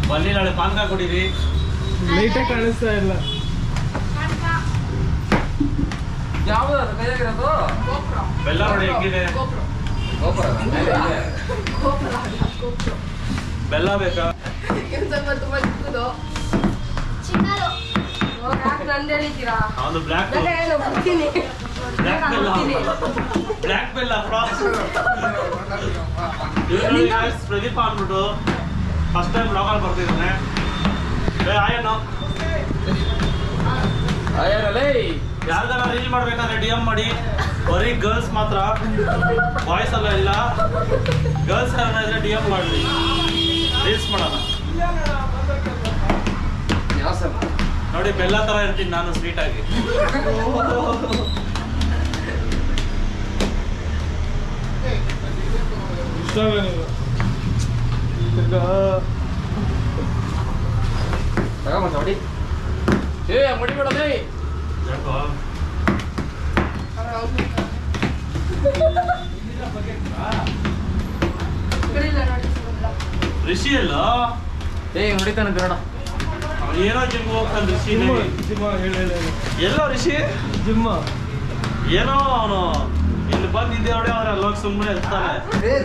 ಬನ್ನಿ ನಾಳೆ ಪಾನಕ ಕೊಡಿರಿ. ಲೈಟೇ ಕಾಣಿಸ್ತಾ ಇಲ್ಲ. ಯಾವ್ದು ಕೈಯಾಗಿರೋದು? ಬೆಲ್ಲ ನೋಡಿ ಹೆಂಗಿದೆ. ಬೆಲ್ಲ ಬೇಕಾ? ಅವನು ಬ್ಲ್ಯಾಕ್ ಬ್ಲ್ಯಾಕ್ ಬೆಲ್ಲ ಪ್ರದೀಪ ಅಂದ್ಬಿಟ್ಟು ಫಸ್ಟ್ ಟೈಮ್ ಬ್ಲಾಗಲ್ಲಿ ಬರ್ತಿದ್ದಾನೆ. ಯಾರ್ದಾರ ರೀಲ್ ಮಾಡ್ಬೇಕಾದ್ರೆ ಡಿ ಎಂ ಮಾಡಿ. ಬರೀ ಗರ್ಲ್ಸ್ ಮಾತ್ರ, ಬಾಯ್ಸ್ ಎಲ್ಲ ಇಲ್ಲ. ಗರ್ಲ್ಸ್ ಯಾರನ್ನ ಇದ್ರೆ ಡಿ ಎಂ ಮಾಡಿ ರೀಲ್ಸ್ ಮಾಡೋಣ. ನೋಡಿ ಬೆಲ್ಲ ತರ ಇರ್ತೀನಿ ನಾನು ಸ್ವೀಟ್ ಆಗಿ. ಮುಡಿಬೇಡಲೇ ಯಾಕೋ ರಿಷಿ ಅಲ್ಲ ಹೊಡಿತಾನೆ ಬೇಡ. ಏನೋ ಜಿಮ್ ಹೋಗ್ತಾನೆ ರಿಷಿ. ಎಲ್ಲೋ ರಿಷಿ ಜಿಮ್ಮ ಏನೋ ಅವನು ಇಲ್ಲಿ ಬಂದಿದ್ದೆ ನೋಡಿ ಅವ್ರ ಅಲ್ಲೋಗಿ ಸುಮ್ಮನೆ ಇರ್ತಾನೆ.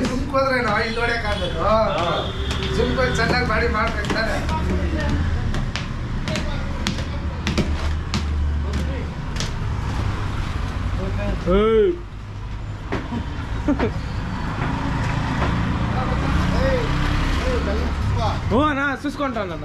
ಜಿಮ್ಗೆ ಹೋದ್ರೆ ನಾವು ಇಲ್ಲಿ ಹೊಡೆಯಕ್ಕಾಗಬೇಕು. ಜಿಮ್ಗೆ ಹೋಗಿ ಚೆನ್ನಾಗಿ ಮಾಡಿ ಮಾಡ್ಬೇಕು ತಾನೆ. ಹ್ಞೂ ಅಣ್ಣ ಸುಸ್ಕೊಂಡ್ರಣ್ಣ.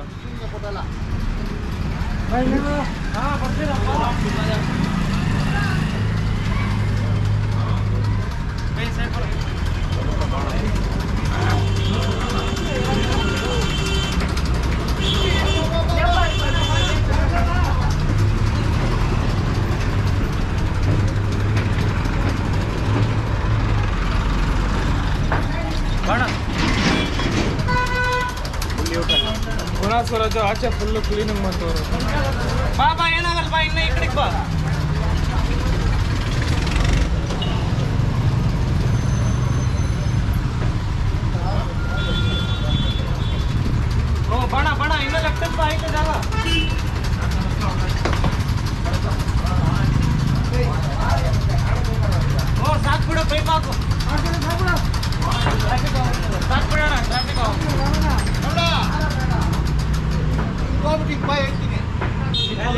ಸ್ವರಾಜ್ ಆಚೆ ಫುಲ್ಲು ಕ್ಲೀನಿಂಗ್ ಮಾಡ್ತವ್ರು. ಬಾ ಏನಾಗಲ್ಲ ಬಾ, ಇನ್ನ ಈ ಕಡೆಗೆ ಬಾ. ಬಣ ಇನ್ನ ಲೆಫ್ಟ್ ಬಾ, ಐತೆ ಜಾಗ. ಸಾಕು ಬಿಡು, ಪೈಪ್ ಹಾಕು. ಸಾಕು ಬಿಡೋಣ, ಟ್ರಾಫಿಕ್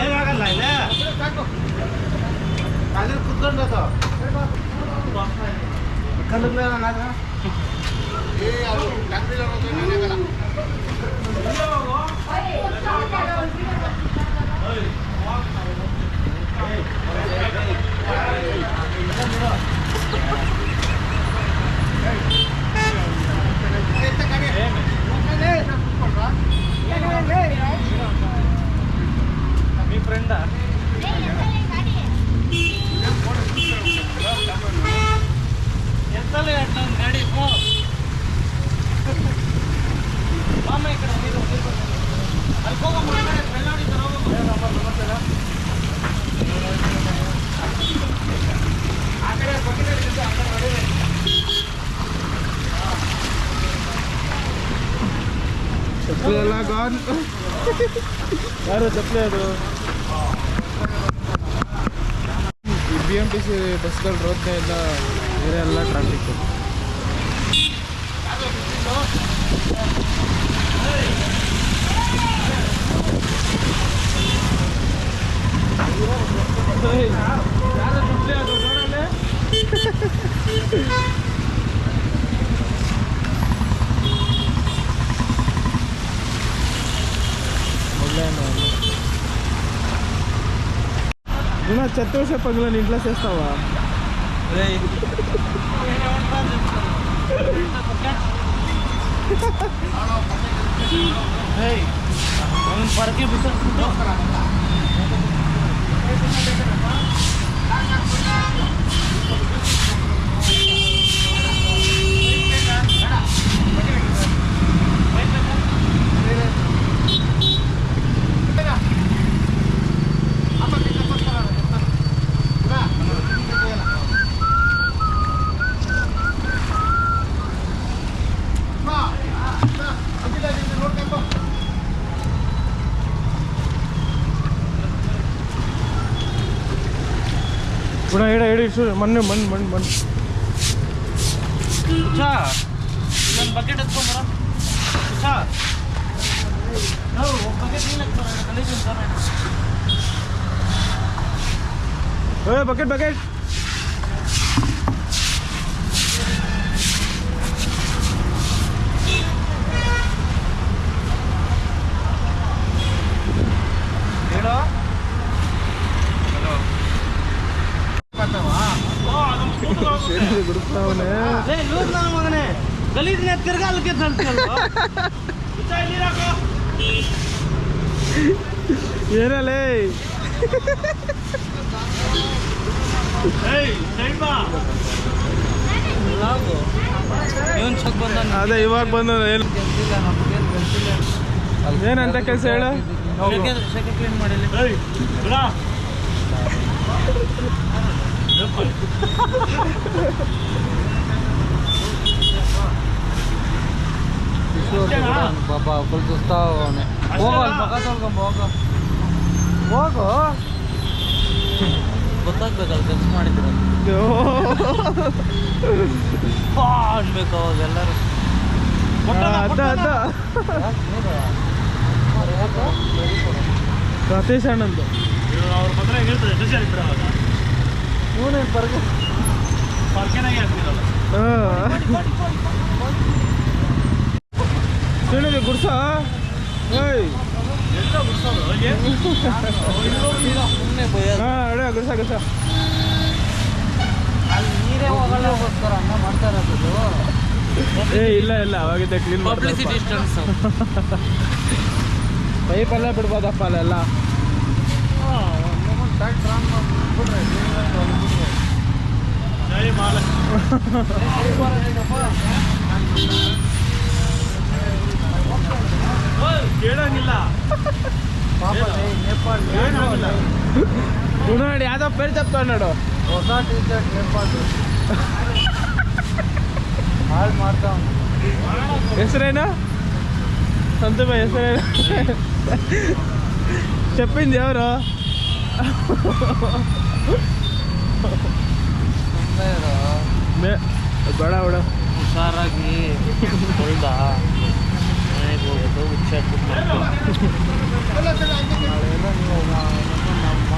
ಏನಾಗಲ್ಲ ಇಲ್ಲ ಅಲ್ಲಿ ಕುತ್ಕೊಂಡು మీ ఫ్రెండా ఎంతలే అట్లా ಗಾಡಿ పో. బామ్మ ఇక్కడ మీరు ಅಲ್ಲಿ ಹೋಗಮ್ಮ, ಬೆಳ್ಳಾಡಿ ತರ ಆ ಕಡೆ ಬಕೆಟ್ ಆ ಕಡೆ ಹೊಡಿದೆ. ಚಪ್ಪಲಿ ಎಲ್ಲ ಗಾನ್. ಯಾರು ಚಪ್ಪಲಿ ಅದು? BMTC ಬಸ್ಗಳು ರೋಡ್ನೇ ಎಲ್ಲ ಬೇರೆ ಎಲ್ಲ ಟ್ರಾಫಿಕ್. ಯಾರು ಚಪ್ಪಲಿ ಅದು ನೋಡಲ್ಲೇ? నువ్వు చెత్త పగల ఇంట్లో చేస్తావా? పరకే ಗುಣ ಹೇಳಿ ಮಣ್ಣು ಚಾ ಇಲ್ಲೊಂದು ಬಕೆಟ್ ಎತ್ಕೊಂಬರ ಚಾ ನಾವು ಬಕೆಟ್ ನೀನು ಹಾಕ್ಬರೋಣ ಕಲೀತೀನಿ ಸರ್ ಬಕೆಟ್ ಹೇಳೋ ಗುಡಿಸ್ತಾವನೆ ಲೂಸ್ ನನ್ನ ಮಗನೇ ಗಲೀಜ್ನ ತಿರ್ಗಾಲಕ್ಕೆ ತಳ್ತಲ್ವ ಏನಲ್ಲೇ ಇವನ್ ಚಕ್ ಬಂದ ಅದೇ ಇವಾಗ ಬಂದ ಏನಂತ ಕೆಲಸ ಹೇಳು ಶೆಕೆ ಕ್ಲೀನ್ ಮಾಡಿಲ್ಲ ಬಾಬಾ ಫುಲ್ ಸುಸ್ತಾವನೆ ಹೋಗೋ ಮಗ ತೊಳ್ಕೊಂಬ ಹೋಗು ಗೊತ್ತಾಗ್ಬೇಕಲ್ಲ ಕೆಲಸ ಮಾಡಿದ್ರು ಅನ್ಬೇಕು ಅವಾಗ ಎಲ್ಲರೂ ಸತೀಶ್ ಅಣ್ಣಂದು ಅವ್ರ ಬಂದ್ರೆ ಹೇಳ್ತದೆ ಡಿಸೈನ್ ಬಿಡ ಇವನೇನು ಪರ್ಕೆನಾಗಿ ಹಾಕ್ತಿರಲ್ಲ ಹೇಳಿದೆ ಗುಡ್ಸ ಏಯ್ ಎಲ್ಲ ಬಿಡ್ಸೋದು ಸುಮ್ಮನೆ ಭಯ ಅಡೆ ಗುಡ್ಸ ಅಲ್ಲಿ ನೀರೇ ಹೋಗಲ್ಲಗೋಸ್ಕರ ಹಂಗ ಮಾಡ್ತಾ ಇರೋದು ಇಲ್ಲ ಅವಾಗಿದ್ದೆ ಕ್ಲೀನ್ ಪಬ್ಲಿಸಿಟಿ ಸ್ಟಂಟ್ಸ್ ಪೈಪಲ್ಲೇ ಬಿಡ್ಬೋದಪ್ಪ ಅಲ್ಲೆಲ್ಲ ಜೈ ಕೇಳಂಗಿಲ್ಲ ಏನಾಗಿಲ್ಲ ನೋಡಿ ಯಾವ್ದೋ ಪೇರ್ ತಪ್ಪ ನೋಡು ಹೊಸ ಟಿ ಶರ್ಟ್ ನೇಪಾಳ ಹಾಳು ಮಾಡ್ತಾ ಹೆಸರೇನು ಸಂತೂಬ ಹೆಸರೇನು ಚೆಪ್ಪಿಂದ ಯಾರು ಸುಮ್ಮನೆ ಇರೋ ಬೇಡ ಬಿಡ ಹುಷಾರಾಗಿ ಹೊಲ್ದ ಮನೆಗೆ ಹೋಗೋದು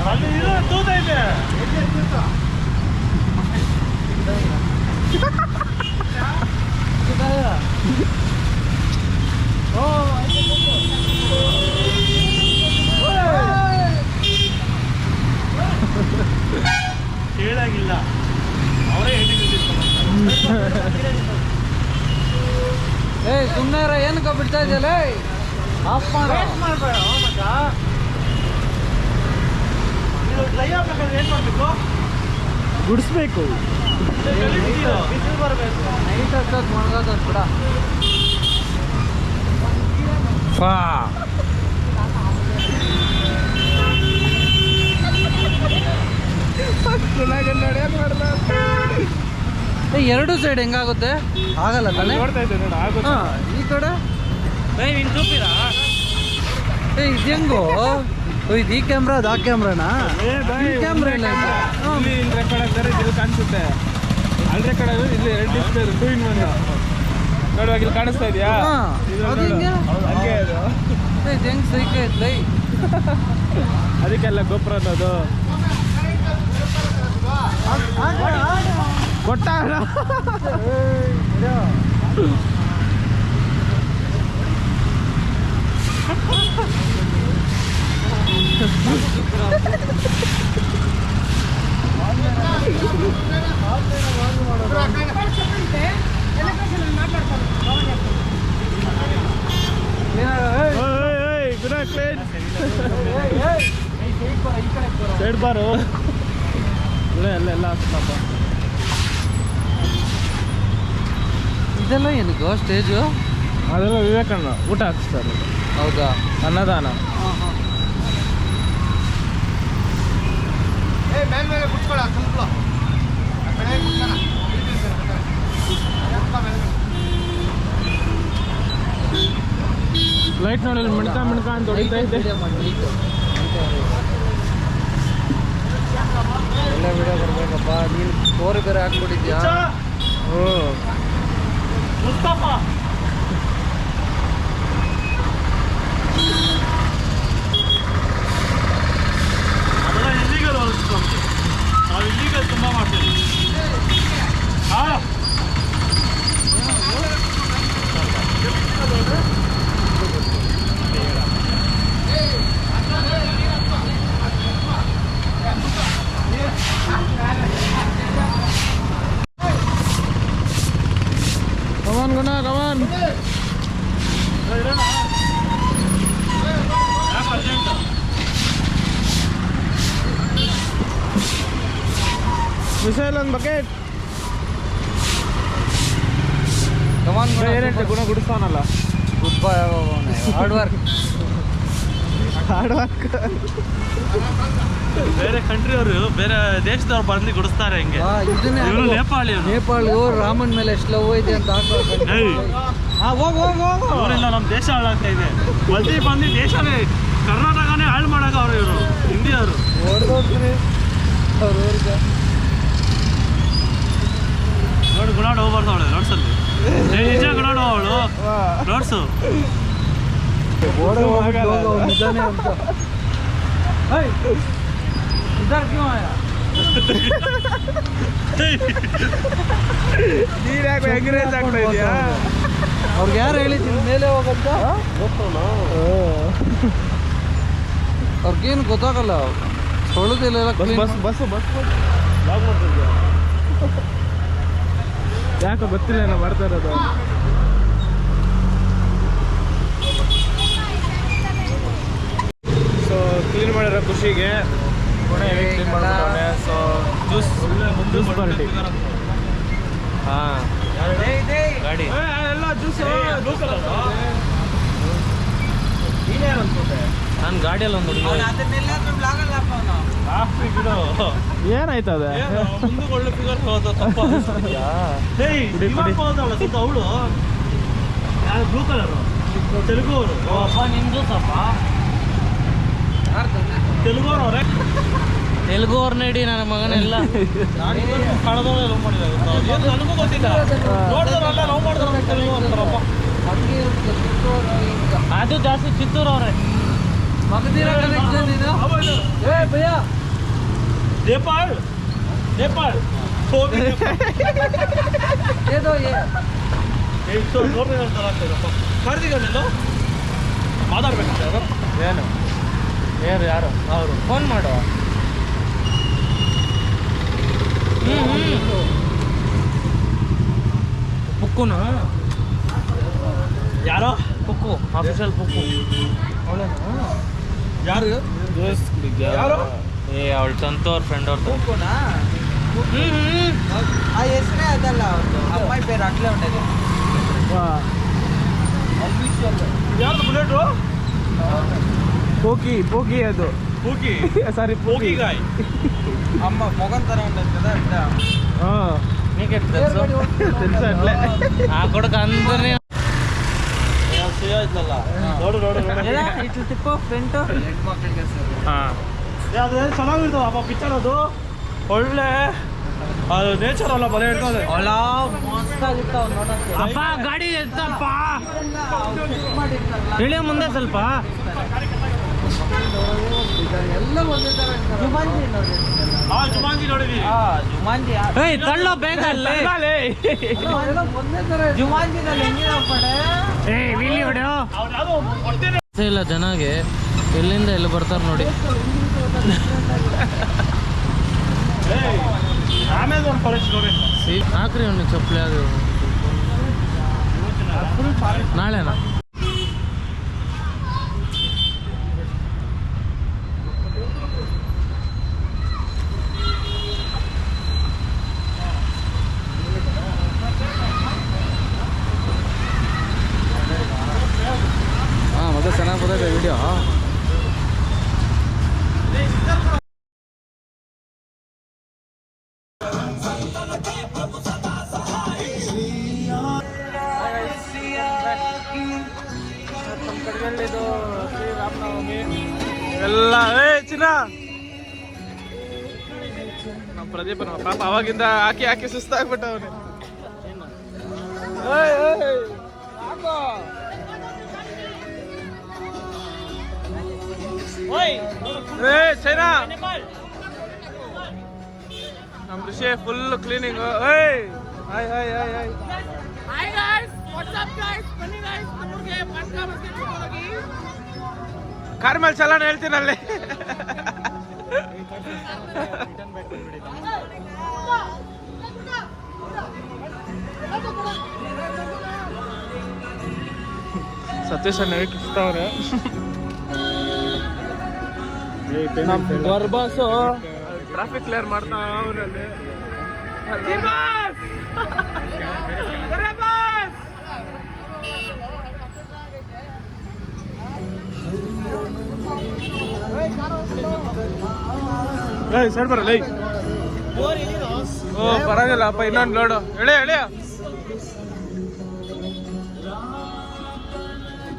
ಅಲ್ಲಿ ಇದು ತೂತ ಇದೆ ಕೇಳಂಗಿಲ್ಲ ಅವರೇ ಏಯ್ ಸುಮ್ಮನೆ ಏನಕ್ಕೆ ಬಿಡ್ತಾ ಇದೆಯಲ್ಲ ಆಫ್ ಮಾಡಬೇಡ ಮತ್ತ ನೀವು ಡ್ರೈ ಆಗ್ಬೇಕಾದ್ರೆ ಏನು ಮಾಡಬೇಕು ಗುಡಿಸ್ಬೇಕು ಬಿಸಿಲು ಬರಬೇಕು ನೈಟ್ ಅಷ್ಟೊತ್ತು ಮಣಗೋದು ಬಿಡ ಎರಡು ಸೈಡ್ ಹೆಂಗಾಗುತ್ತೆ ಆಗಲ್ಲ ತಾನೆ ನೋಡ್ತಾ ಇದ್ದೆ ನೋಡು ಆಗುತ್ತೆ ಈ ಕಡೆ ಇನ್ನು ತೂಪಿರಾ ಇದು ಹೆಂಗೋ ಇದು ಈ ಕ್ಯಾಮ್ರಾ ಅದು ಆ ಕ್ಯಾಮ್ರಾನಾ ಈ ಕ್ಯಾಮ್ರಾ ಇಲ್ಲ ಇಲ್ಲಿ ರೆಕಾರ್ಡ್ ಆಗ್ತಾರೆ ಇಲ್ಲಿ ಕಾಣಿಸುತ್ತೆ ಅಲ್ಲಿ ರೆಕಾರ್ಡ್ ಆಗೋದು ಇಲ್ಲಿ ಎರಡು ಡಿಸ್ಪ್ಲೇ 2-in-1 ನೋಡುವಾಗ ಇಲ್ಲಿ ಕಾಣಿಸ್ತಾ ಇದೆಯಾ ಅದು ಹಿಂಗೆ ಹಂಗೆ ಅದು ಇದು ಹೆಂಗೆ ಸೈಕೆ ಐತ್ಲೈ ಅದಕ್ಕೆಲ್ಲ ಗೊಬ್ಬರ ಅನ್ನೋದು ಕೊಟ್ಟ ಸೈಡ್ ಬಾರು ಎಲ್ಲ ಹಾಕ್ತಪ್ಪ ಇದೆಲ್ಲ ಏನಕ್ಕೋ ಸ್ಟೇಜು ಅದೆಲ್ಲ ವಿವೇಕಣ್ಣ ಊಟ ಹಾಕಿಸ್ತಾರೆ ಹೌದಾ ಅನ್ನದಾನ ಮೇಲೆ ಬಿಟ್ಕೊಳ ಸಿಂಪ್ಲು ಲೈಟ್ ನೋಡಿ ಮಿಣ್ಕ ಅಂತ ಹೊಡಿತಾ ಇದ್ದೆ ಒಳ್ಳೆ ವಿಡಿಯೋ ಬರ್ಬೇಕಪ್ಪ. ನೀನು ಸ್ಟೋರಿ ಬೇರೆ ಹಾಕ್ಬಿಟ್ಟಿದ್ಯಾ. ಹ್ಞೂ ಮುಸ್ತಫಾ ಅದೆಲ್ಲ ಇಲ್ಲಿಗಲ್ ಹೊಲಿಸ್ಕೊಂಡ್ವಿ ನಾವು. ಇಲ್ಲಿಗಲ್ ತುಂಬ ಮಾಡ್ತೀವಿ. ಹಾಂ ಕಮಾನ್ ಗುಣ ಕಮಾನ್. ಮಿಸೈಲ್ ಒಂದು ಬಕೆಟ್. ಕಮಾನ್ ಏನಂತೆ ಗುಣ ಗುಡಿಸ್ತಾನಲ್ಲ. Good boy. Hard work. Hard work. ಬೇರೆ ಕಂಟ್ರಿ ಅವರು ಬೇರೆ ದೇಶದವ್ರು ಬಂದು ಗುಡಿಸ್ತಾರೆ ಹಿಂಗೆ. ಇದನ್ನೇ ಇವರು ನೇಪಾಳಿ ನೇಪಾಳ ರಾಮನ್ ಮೇಲೆ ಎಷ್ಟು ಲವ್ ಇದೆ ಅಂತ ಹಾಕ್ಬೇಕು. ಅವರಿಂದ ನಮ್ಮ ದೇಶ ಹಾಳಾಗ್ತಾ ಇದೆ. ಬಂದು ದೇಶನೇ ಕರ್ನಾಟಕನೇ ಹಾಳು ಮಾಡಕ ಅವರು ಇವರು ಹಿಂದಿಯವರು. ಓಡ್ದೋಡ್ರಿ ಅವ್ರವ್ರಿಗೆ. ನೋಡಿ ಗುಣ ಹೋಗ್ಬಾರ್ದು ಅವಳು ರೋಡ್ಸಲ್ಲಿ. ನಿಜ ಗುಣ ಅವಳು ರೋಡ್ಸು. ನಿಜಾನೇ ಅಂತ. ನೀನು ಯಾಕೆ ಎಂಕರೇಜ್ ಆಗ್ತಾ ಇದೆಯಾ? ಅವ್ರಿಗೆ ಯಾರು ಹೇಳಿದ್ದೀನಿ ಮೇಲೆ ಹೋಗಂತ? ಅವ್ರಿಗೇನು ಗೊತ್ತಾಗಲ್ಲ. ತೊಳೆದಿಲ್ಲ ಬಸ್ ಯಾಕೋ ಗೊತ್ತಿಲ್ಲ ಏನೋ ಮಾಡ್ತಾ ಇರೋದು. ಸೊ ಕ್ಲೀನ್ ಮಾಡಿರೋ ಖುಷಿಗೆ ಕ್ಲೀನ್ ಮಾಡ್ತಾರೆ. So juice party. ಹಾಂ ಗಾಡಿ ಎಲ್ಲ ಜ್ಯೂಸ್. ನಾನು ಗಾಡಿಯಲ್ಲಿ ಒಂದು ಏನಾಯ್ತು ಅದೇ? ಮುಂದೆ ಒಳ್ಳೆ ಫಿಗರ್ ತಪ್ಪ ಅವಳು ಯಾರು ಬ್ಲೂ ಕಲರು ತೆಲುಗು ಅವರು. ನಿಂದು ಸ್ವಲ್ಪ ತೆಲುಗು ಅವರೇ. ತೆಲುಗು ಅವ್ರನ್ನ ಇಡಿ ನನ್ನ ಮಗನೆಲ್ಲ. ಕಳೆದವ್ರೆ ಲವ್ ಮಾಡಿದ್ದಾರೆ. ನನಗೂ ಗೊತ್ತಿಲ್ಲ. ನೋಡಿದ್ರಲ್ಲ ಲವ್ ಮಾಡಿದ್ರೆ ತೆಲುಗು ಅಂತಾರಪ್ಪ. ಅದು ಜಾಸ್ತಿ ಚಿತ್ತೂರು ಅವ್ರೆ. ಮಗದಿರ ಕನೆಕ್ಷನ್ ಇದು. ಏ ಭಯ್ಯ ನೇಪಾಳ್ ನೇಪಾಳ್ ಹೋಗಿ ಏದೋ ಕರೆದಿಗಲ್ಲೆಲ್ಲೋ ಮಾತಾಡ್ಬೇಕಂತ ಅವರು. ಏನು ಯಾರು ಅವರು ಫೋನ್ ಮಾಡು. ಪುಕ್ಕುನು ಯಾರೋ ಪುಕ್ಕು ಆಫೀಷಿಯಲ್ ಪುಕ್ಕು. ಯಾರು ಯಾರು? ಏ ಅವಳು ತಂತವ್ರ ಫ್ರೆಂಡ್ ಅವ್ರ ಪುಕ್ಕುನಾ. ಆ ಹೆಸರೇ ಅದಲ್ಲ ಅವ್ರದ್ದು. ಅಮ್ಮಾಯಿ పేరు అట్లే ఉండేది. ಯಾರು ಬುಲೆಟು? ಪೋಕಿ ಅದು. ಪೂಕಿ ಸಾರಿ ಪೂಕಿ ಗಾಯ್. అమ్మ మొగం తర ఉంటుంది కదా ఇట్లా. ಹಾಂ నీకే తెలుసు తెలుసు అట్లే. ఆ కొడుకు అందరినీ ಆಯ್ತಲ್ಲ ನೋಡು ನೋಡು ఇట్లా తిప్పు ఫ్రంట్. ಹೆಣ್ಮಕ್ಳಿಗೆ ಸರ್ ಹಾಂ ಅದೇನು ಚೆನ್ನಾಗಿರ್ತಾವ ಅಪ್ಪ ಪಿಕ್ಚರ್ ಅದು. ಒಳ್ಳೆ ಅದು ನೇಚರ್ ಅಲ್ಲ ಬರೀ ಹೇಳ್ತಾರೆ. ಅಲ್ಲ ಮಸ್ತಾಗಿರ್ತಾವ ನೋಡಕ್ಕೆ. ಅಪ್ಪ ಗಾಡಿ ಎತ್ತಪ್ಪ. ಇಳಿಯೋ ಮುಂದೆ ಸ್ವಲ್ಪ. ಎಲ್ಲ ಒಂದೇ ತರ ಜುಮಾಂಜಿ ನೋಡಿ. ಜುಮಾಂಜಿ ನೋಡಿದೀವಿ. ಜುಮಾಂಜಿ ಏಯ್ ತಳ್ಳೋ ಬೇಗ ಅಲ್ಲಿ. ಎಲ್ಲ ಒಂದೇ ತರ. ಜುಮಾಂಜಿನಲ್ಲಿ ಹೆಂಗಿರೋ ಪಡೆ. ಏಯ್ ವೀಲಿ ಹೊಡೆಯೋ. ಅವ್ನು ಯಾವುದೋ ಹೊಟ್ಟೆನೆ ಇಲ್ಲ ಜನಗೆ ಎಲ್ಲಿಂದ ಎಲ್ಲಿ ಬರ್ತಾರೆ ನೋಡಿ. ಅಮೆಝಾನ್ ಫಾರೆಸ್ಟ್ ನೋಡಿ. ಹಾಕ್ರಿ ಅವ್ನಿಗೆ ಚಪ್ಪಲಿ ಅದು ನಾಳೆನಾ. ಹಾಂ ಮತ್ತೆ ಚೆನ್ನಾಗಿ ಬರ್ತೈತೆ ವಿಡಿಯೋ. ಇದು ಶ್ರೀರಾಮನವಮಿ ಎಲ್ಲ ಚಿನ್ನ ಪ್ರದೀಪನ ಪಾಪ ಅವಾಗಿಂದ ಹಾಕಿ ಹಾಕಿ ಸುಸ್ತಾಗ್ಬಿಟ್ಟ ಅವನು. ಚೈನಾ ನಮ್ Rishi full cleaning. Hi hi hi hi hi guys, what's up guys, ಬನ್ನಿ ಗೈಸ್ ನಮಗೆ ಪಂಚ ಬರ್ತೀವಿ ಹೋಗಿ. ಕಾರ್ ಮೇಲೆ ಚಲಾನ ಹೇಳ್ತೀನಲ್ಲಿ. ಸತೀಶ್ ಅಣ್ಣ ಕಿಸ್ತವ್ರೆ. ನಮ್ ಬರ್ಬಾಸು ಟ್ರಾಫಿಕ್ ಕ್ಲಿಯರ್ ಮಾಡ್ತಾ ಅವರಲ್ಲಿ. ಸೈಡ್ ಬರಲ್ಲ. ಓ ಪರವಾಗಿಲ್ಲ ಅಪ್ಪ, ಇನ್ನೊಂದು ಲೋಡು ಎಳೆ ಎಳೆಯ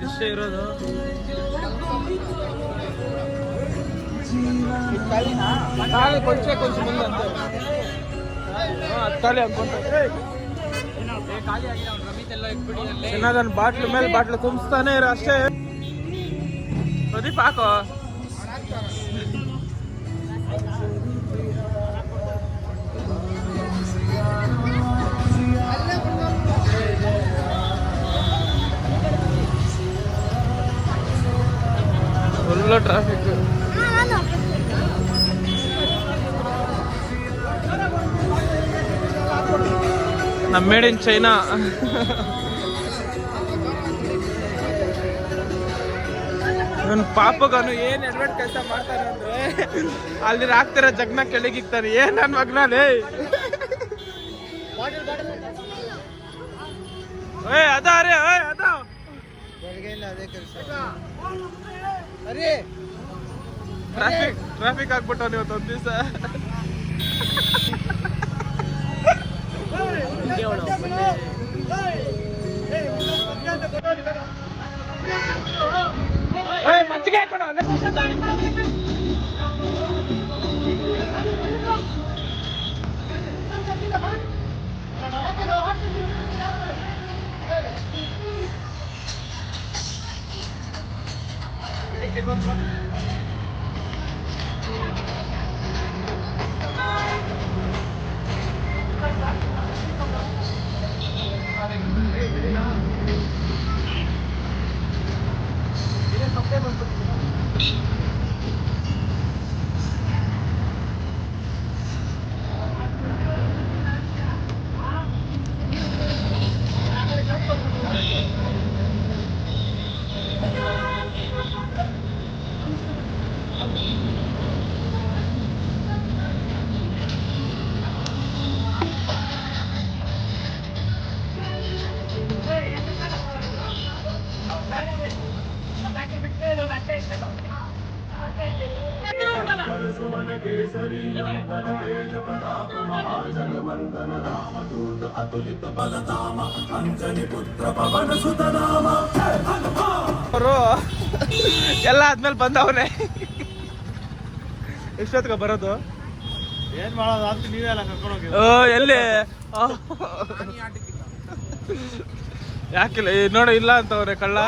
ಇಷ್ಟೇ ಇರೋದು. ಕೊಂಚ ಮುಂದೆ ಅಂತ ಖಾಲಿ ಅನ್ಕೊಂತ ಚೆನ್ನಾಗನ್ ಬಾಟ್ಲು ಮೇಲೆ ಬಾಟ್ಲು ತುಂಬಿಸ್ತಾನೆ ಇರೋ ಅಷ್ಟೇ. ಪ್ರದೀಪ್ ಹಾಕೋ. Full traffic. ನಮ್ಮ ಮೇಡ್ ಇನ್ ಚೈನಾ. ನನ್ನ ಪಾಪಗನು ಏನ್ ಎಡ್ವರ್ಟ್ ಕೆಲಸ ಮಾಡ್ತಾನೆ ಅಂದ್ರೆ ಅಲ್ಲಿ ಹಾಕ್ತಿರೋ ಜಗ್ನ ಕೆಳಗಿಕ್ತಾನೆ. ಏನ್ ನನ್ ಮಗ್ನಾಲೇ ಅದ ಅರೇ ಅದ ಅದೇ ಕೆಲಸ. ಟ್ರಾಫಿಕ್ ಆಗ್ಬಿಟ್ಟವ್ ಇವತ್ತು ಒಂದ್ ದಿವಸ. ಅವರು ಎಲ್ಲ ಆದ್ಮೇಲೆ ಬಂದವನೇ. ಎಷ್ಟೊತ್ತಿಗೆ ಬರೋದು? ಏನ್ ಮಾಡೋದು ಅಂತ ನೀವೆಲ್ಲ ಕರ್ಕೊಂಡು ಹೋಗಿ. ಎಲ್ಲಿ ಯಾಕಿಲ್ಲ ನೋಡು, ಇಲ್ಲ ಅಂತವ್ರೆ ಕಳ್ಳ.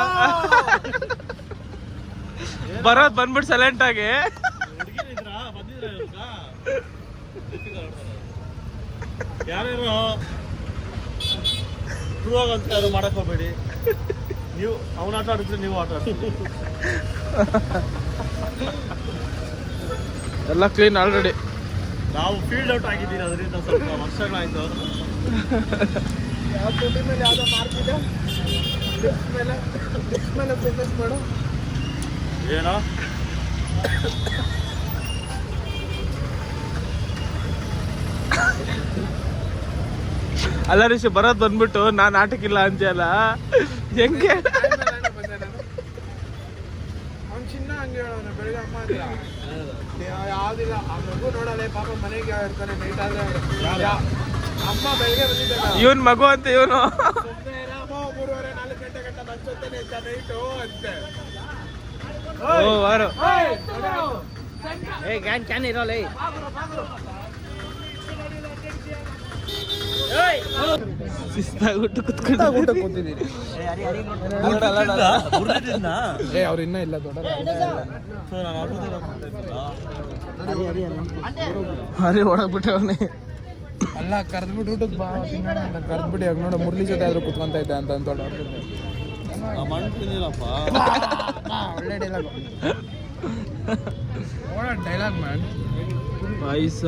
ಬರೋದ್ ಬಂದ್ಬಿಟ್ಟು ಸೈಲೆಂಟ್ ಆಗಿ. ಯಾರ್ಯಾರು ಅಂತ ಯಾರು ಮಾಡಕ್ ಹೋಗ್ಬೇಡಿ. ನೀವು ಅವನ ಆಟ ಆಡಿದ್ರೆ ನೀವು ಆಟ ಆಡ್ತೀವಿ. ಎಲ್ಲ ಕ್ಲೀನ್ ಆಲ್ರೆಡಿ. ನಾವು ಫೀಲ್ಡ್ ಔಟ್ ಆಗಿದ್ದೀವಿ, ಅದರಿಂದ ಸ್ವಲ್ಪ ವರ್ಷಗಳಾಯ್ತು. ಯಾವ ತುಟಿ ಮೇಲೆ ಯಾವ್ದೋ ಮಾರ್ಕಿದೆ ಮೇಲೆ ಫೋಕಸ್ ಮಾಡು. ಏನೋ ಅಲ್ಲ ರಿಷಿ, ಬರೋದ್ ಬಂದ್ಬಿಟ್ಟು ನಾನ್ ಆಟಕ್ಕಿಲ್ಲ ಅಂತೆಲ್ಲ ಹೆಂಗೆ? ಅವ್ನು ಚಿನ್ನ ಹಂಗೆ ಹೇಳೋಣ ಬೆಳಿಗ್ಗೆ ಅಮ್ಮ ಹತ್ರ ಯಾವ್ದಿಲ್ಲ ಆ ಮಗು ನೋಡಲ್ಲ ಪಾಪ ಮನೆಗೆ ಇರ್ತಾನೆ ನೈಟ್ ಆದ್ರೆ ಅಮ್ಮ ಬೆಳಿಗ್ಗೆ ಬಂದಿದ್ದಾನೆ ಇವನ್ ಮಗು ಅಂತ ಇವನು 3:30-4 ಗಂಟೆ ಬಂಚೋತಾನೆ ನೈಟು ಅಂತೆ. ಓ ವಾರು ಏ ಗ್ಯಾನ್ ಕ್ಯಾನ್ ಇರೋಲ್ಲ. ಶಿಸ್ತಾಗ್ಬಿಟ್ಟು ಕುತ್ಕೊಂಡು ಕೂತಿದ್ದೀರಿ ಅವ್ರು ಇನ್ನೂ ಇಲ್ಲ ದೊಡ್ಡ ಅರೆ ಒಳಗ್ಬಿಟ್ಟವನೇ ಅಲ್ಲ ಕರೆದ್ಬಿಟ್ಟು ಊಟಕ್ಕೆ ಬಾ ತಿನ್ನೋಣ ಅಂತ ಕರೆದ್ಬಿಟ್ಟು ಇವಾಗ ನೋಡು ಮುರಳಿ ಜೊತೆ ಆದ್ರೂ ಕುತ್ಕೊಂತ ಇದ್ದೆ ಅಂತ ಅಂತೋಳು ಒಳ್ಳೆ ಡೈಲಾಗ್ ಡೈಲಾಗ್ ಮ್ಯಾನ್ ಪಾಯಸ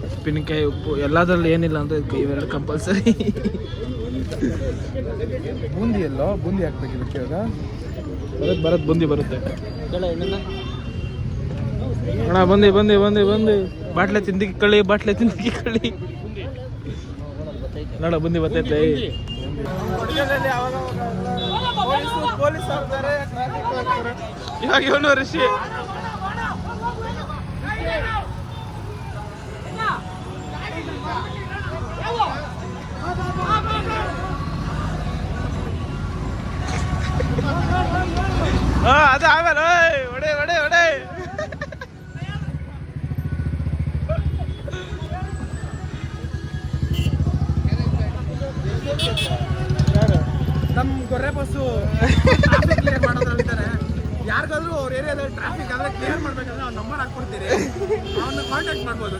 ಉಪ್ಪಿನಕಾಯಿ ಉಪ್ಪು ಎಲ್ಲದ್ರಲ್ಲಿ ಏನಿಲ್ಲ ಅಂತ ಇವೆರಡು ಕಂಪಲ್ಸರಿ. ಬೂಂದಿ ಎಲ್ಲೋ ಬೂಂದಿ ಹಾಕ್ಬೇಕು ಇದಕ್ಕೆ ಇವಾಗ ಬರತ್ ಬೂಂದಿ ಬರುತ್ತೆ ಅಣ್ಣ. ಬಂದೆ ಬಾಟ್ಲೆ ತಿಂದಿಕ್ಕಿ ಕಳ್ಳಿ ನೋಡ ಬೂಂದಿ ಬರ್ತೈತೆ. ಪೊಲೀಸ್ ಆಗ್ತಾರೆ ಇವಾಗ ಇವನು ಋಷಿ ಅದು ಆಮೇಲೆ ಒಡೆ ನಮ್ಮ ಗೊರ್ರೆ ಬಸ್ಸು ಕ್ಲಿಯರ್ ಮಾಡೋದ್ರಲ್ಲಿದ್ದಾರೆ. ಯಾರಿಗಾದ್ರೂ ಅವ್ರ ಏರಿಯಾದಲ್ಲಿ ಟ್ರಾಫಿಕ್ ಆದರೆ ಕ್ಲಿಯರ್ ಮಾಡ್ಬೇಕಂದ್ರೆ ಅವ್ನ ನಂಬರ್ ಹಾಕ್ಕೊಡ್ತೀರಿ, ಅವನ್ನ ಕಾಂಟ್ಯಾಕ್ಟ್ ಮಾಡ್ಬೋದು.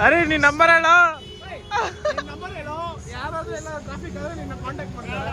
ಅರೆ ನೀ ನಂಬರ್ ಹೇಳ ನಂಬರ್ ಹೇಳೋ, ಯಾರಾದ್ರೂ ಎಲ್ಲ ಟ್ರಾಫಿಕ್ ಆದರೆ ನಿನ್ನ ಕಾಂಟ್ಯಾಕ್ಟ್ ಮಾಡ್ತಾರೆ.